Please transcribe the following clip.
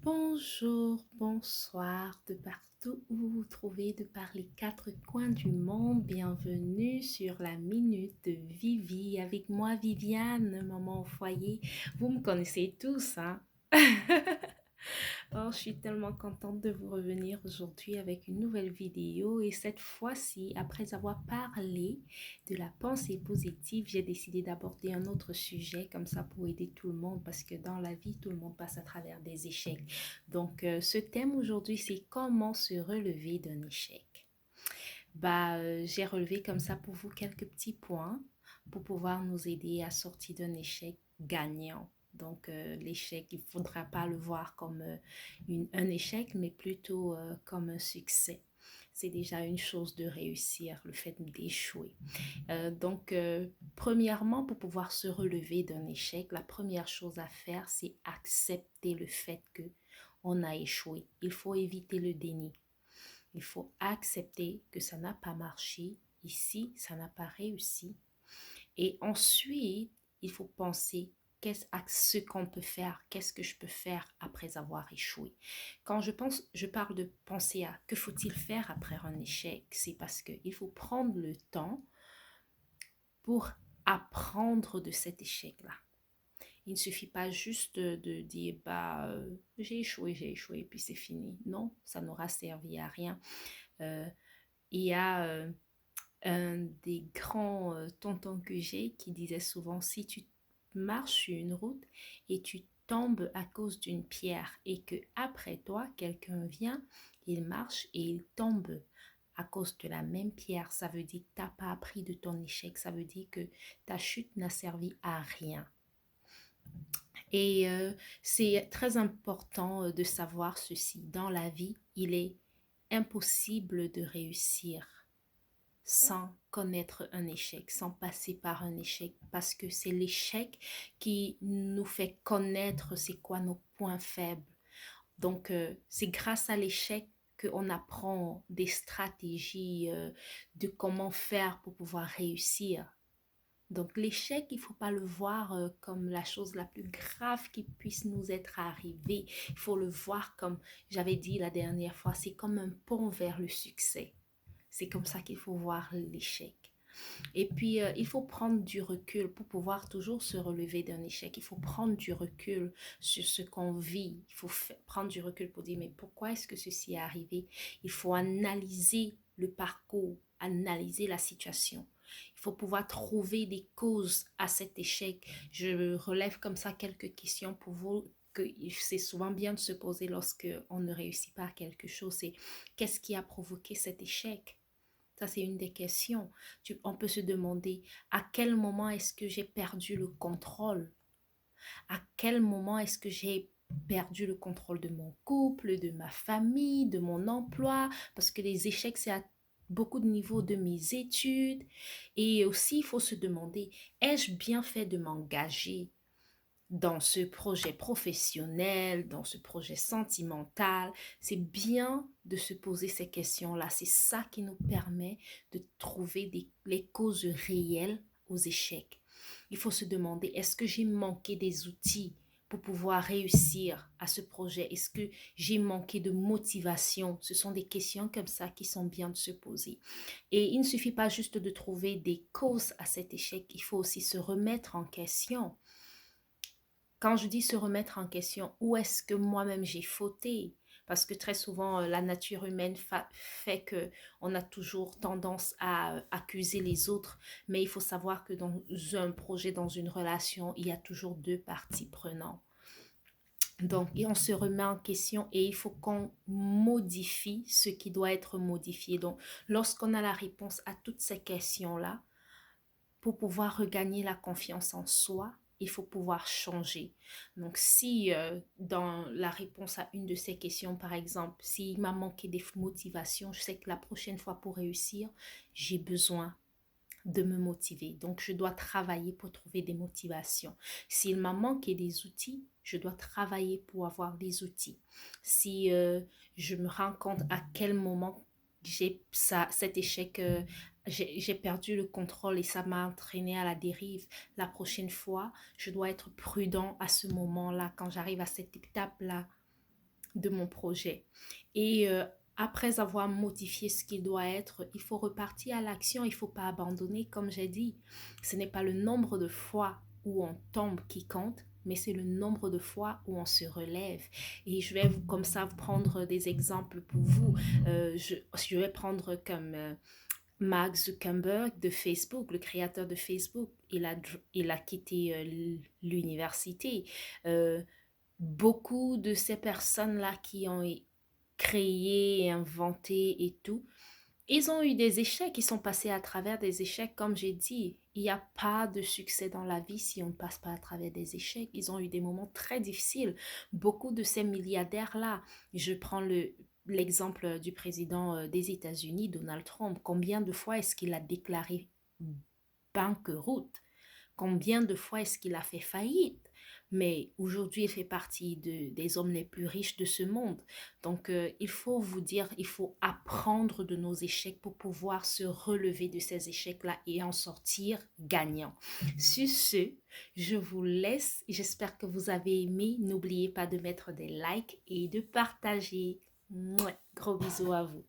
Bonjour, bonsoir, de partout où vous trouvez, de par les quatre coins du monde. Bienvenue sur la Minute de Vivi. Avec moi, Viviane, maman au foyer. Vous me connaissez tous, hein? Oh, je suis tellement contente de vous revenir aujourd'hui avec une nouvelle vidéo et cette fois-ci, après avoir parlé de la pensée positive, j'ai décidé d'aborder un autre sujet comme ça pour aider tout le monde parce que dans la vie, tout le monde passe à travers des échecs. Donc, ce thème aujourd'hui, c'est comment se relever d'un échec. J'ai relevé comme ça pour vous quelques petits points pour pouvoir nous aider à sortir d'un échec gagnant. Donc, l'échec, il ne faudra pas le voir comme un échec, mais plutôt comme un succès. C'est déjà une chose de réussir, le fait d'échouer. Premièrement, pour pouvoir se relever d'un échec, la première chose à faire, c'est accepter le fait que on a échoué. Il faut éviter le déni. Il faut accepter que ça n'a pas marché. Ici, ça n'a pas réussi. Et ensuite, il faut penser à ce qu'on peut faire, qu'est-ce que je peux faire après avoir échoué. Quand je parle de penser à que faut-il faire après un échec, c'est parce qu'il faut prendre le temps pour apprendre de cet échec-là. Il ne suffit pas juste de dire j'ai échoué, puis c'est fini. Non, ça n'aura servi à rien. Euh, il y a un des grands tontons que j'ai qui disait souvent, si tu marches sur une route et tu tombes à cause d'une pierre et que après toi, quelqu'un vient, il marche et il tombe à cause de la même pierre, ça veut dire que tu n'as pas appris de ton échec, ça veut dire que ta chute n'a servi à rien. Et c'est très important de savoir ceci. Dans la vie, il est impossible de réussir sans connaître un échec, sans passer par un échec, parce que c'est l'échec qui nous fait connaître c'est quoi nos points faibles. Donc, c'est grâce à l'échec qu'on apprend des stratégies de comment faire pour pouvoir réussir. Donc, l'échec, il ne faut pas le voir comme la chose la plus grave qui puisse nous être arrivée. Il faut le voir comme, j'avais dit la dernière fois, c'est comme un pont vers le succès. C'est comme ça qu'il faut voir l'échec. Et puis, il faut prendre du recul pour pouvoir toujours se relever d'un échec. Il faut prendre du recul sur ce qu'on vit. Il faut prendre du recul pour dire, mais pourquoi est-ce que ceci est arrivé? Il faut analyser le parcours, analyser la situation. Il faut pouvoir trouver des causes à cet échec. Je relève comme ça quelques questions pour vous que c'est souvent bien de se poser lorsque on ne réussit pas quelque chose. C'est qu'est-ce qui a provoqué cet échec? Ça, c'est une des questions. On peut se demander à quel moment est-ce que j'ai perdu le contrôle? À quel moment est-ce que j'ai perdu le contrôle de mon couple, de ma famille, de mon emploi? Parce que les échecs, c'est à beaucoup de niveaux de mes études. Et aussi, il faut se demander, ai-je bien fait de m'engager dans ce projet professionnel, dans ce projet sentimental? C'est bien de se poser ces questions-là. C'est ça qui nous permet de trouver les causes réelles aux échecs. Il faut se demander, est-ce que j'ai manqué des outils pour pouvoir réussir à ce projet? Est-ce que j'ai manqué de motivation? Ce sont des questions comme ça qui sont bien de se poser. Et il ne suffit pas juste de trouver des causes à cet échec, il faut aussi se remettre en question. Quand je dis se remettre en question, où est-ce que moi-même j'ai fauté? Parce que très souvent, la nature humaine fait que on a toujours tendance à accuser les autres. Mais il faut savoir que dans un projet, dans une relation, il y a toujours deux parties prenantes. Donc, et on se remet en question et il faut qu'on modifie ce qui doit être modifié. Donc, lorsqu'on a la réponse à toutes ces questions-là, pour pouvoir regagner la confiance en soi, il faut pouvoir changer. Donc, si dans la réponse à une de ces questions, par exemple, s'il m'a manqué des motivations, je sais que la prochaine fois pour réussir, j'ai besoin de me motiver. Donc, je dois travailler pour trouver des motivations. S'il m'a manqué des outils, je dois travailler pour avoir des outils. Si je me rends compte à quel moment cet échec, j'ai perdu le contrôle et ça m'a entraîné à la dérive. La prochaine fois, je dois être prudent à ce moment-là. Quand j'arrive à cette étape-là, de mon projet. Et après avoir modifié ce qu'il doit être, il faut repartir à l'action, il ne faut pas abandonner, comme j'ai dit. Ce n'est pas le nombre de fois où on tombe qui compte, mais c'est le nombre de fois où on se relève. Et je vais comme ça vous prendre des exemples pour vous. Je vais prendre comme Mark Zuckerberg de Facebook, le créateur de Facebook. Il a quitté l'université. Euh, Beaucoup de ces personnes-là qui ont créé, inventé et tout, ils ont eu des échecs, ils sont passés à travers des échecs, comme j'ai dit. Il n'y a pas de succès dans la vie si on ne passe pas à travers des échecs. Ils ont eu des moments très difficiles. Beaucoup de ces milliardaires-là, je prends l'exemple du président des États-Unis, Donald Trump. Combien de fois est-ce qu'il a déclaré banqueroute? Combien de fois est-ce qu'il a fait faillite? Mais aujourd'hui, il fait partie des hommes les plus riches de ce monde. Donc, il faut vous dire, il faut apprendre de nos échecs pour pouvoir se relever de ces échecs-là et en sortir gagnant. Sur ce, je vous laisse. J'espère que vous avez aimé. N'oubliez pas de mettre des likes et de partager. Mouais, gros bisous à vous.